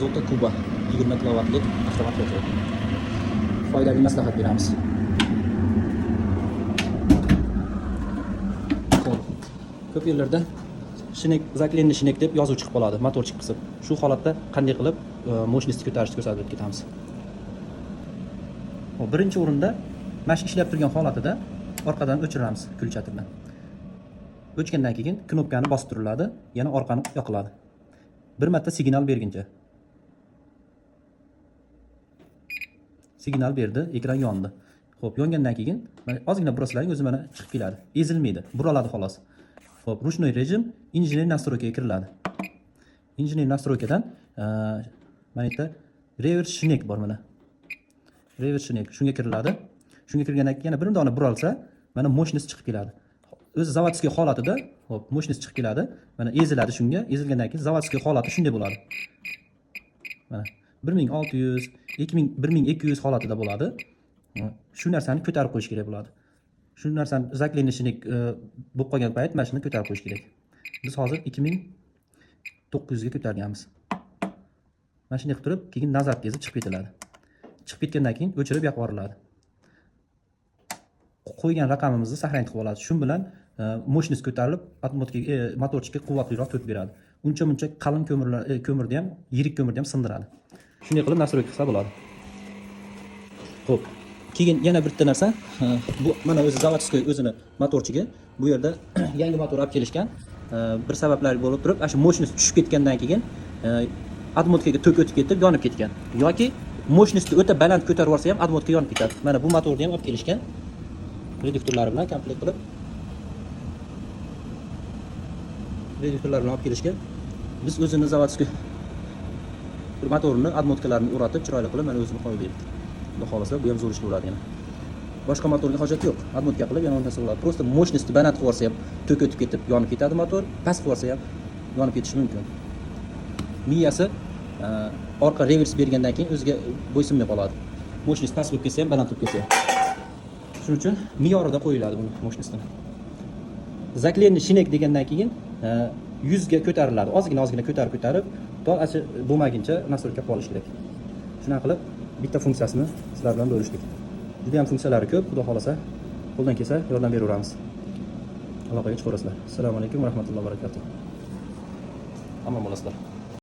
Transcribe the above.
Zoto Kuba 20 kilovatlik avtomat motor. Foydali maslahat beramiz. Ko'p yerlarda shinek, zaklenni shinek deb yozuv chiqib qoladi, motorchik qisib. Shu holatda qanday qilib mощностьni ko'tarishni ko'rsatib ketamiz. Hop, birinchi o'rinda mana shu ishlab turgan holatida orqadan o'chiramiz kulchatirni. O'chgandan keyin knopkani bosib turiladi, yana orqani yoqiladi. Bir marta signal berguncha. Signal berdi, ekran yondi. Xo'p, yongandan keyin mana ozgina burasalaring o'zi mana chiqib keladi. Ezilmaydi, buraladi xolos. Xo'p, ruchnoy rejim injiniy настройкаga kiriladi. Injiniy настройкаdan mana yerda reverse shinek bor mana. Reverse shinek shunga kiriladi. Shunga kirgandan keyin yana bir dona buralsa, mana mощность chiqib keladi. O'zi zavodskiy holatida, hop, mощность chiqib keladi. Mana eziladi shunga. Ezilgandan keyin zavodskiy holati shunday bo'ladi. Mana 1600, 2000, 1200 holatida bo'ladi. Shu narsani ko'tarib qo'yish kerak bo'ladi. Shu narsani zaklenishini bo'lib qolgan payt mana shuni ko'tarib qo'yish kerak. Biz hozir 2900 ga ko'targanmiz. Mana shunday qilib turib, keyin nazar tezib chiqib ketiladi. Chiqib ketgandan keyin o'chirib yoqib yuboriladi. Qo'ygan raqamimizni saqlanib qilib oladi. Shu bilan mощность ko'tarilib, motorchikka quvvatliroq to't beradi. Uncha-muncha qalin ko'mirni ham, yirik ko'mirni ham sindiradi. Shunday qilib nastroyka qilsa bo'ladi. Xo'p, keyin yana bitta narsa, bu mana o'zi zavodskiy o'zini motorchiga bu yerda yangi motor olib kelishgan. Bir sabablar bo'lib turib, ana shu mощность tushib ketgandan keyin admotkaga tok o'tib ketib, yonib ketgan. Yoki mощностьni o'ta baland ko'tarib olsa ham admotka yonib ketadi. Mana bu motorni ham olib kelishgan. Reduktorlari bilan komplekt qilib olib kelishgan. Biz o'zini zavodskiy motorini, admotkalarini o'ratib, chiroyli qilib mana o'zini qo'yib berdik. Xudo xolasa bu ham zo'r ish bo'ladi yana. Boshqa motorga hojat yo'q. Admotka qilib yana o'rnatsa bo'ladi. Prosta mощностьni baland qilib olsa ham tok o'tib ketib, yonib ketadi motor. Past qilib olsa ham yonib ketishi mumkin. Miyasi orqa revers bergandan keyin o'ziga bo'ysunmay qoladi. Mощность past bo'lib ketsa ham, baland bo'lib ketsa ham. Shuning uchun me'yorida qo'yiladi buni mощностьni. Zaklenni shinek degandan keyin 100 ga ko'tariladi. Ozgina ko'tarib, to bo'lmaguncha nastroyka qilib olish kerak. Shuna qilib bitta funksiyasini sizlar bilan bo'lishdik. Juda ham funksiyalari ko'p, xudo xolasa qo'ldan kelsa yordam beraveramiz. Aloqaga chiqaverasizlar. Assalomu alaykum va rahmatullohi va barakatuh. Omon bo'lasizlar.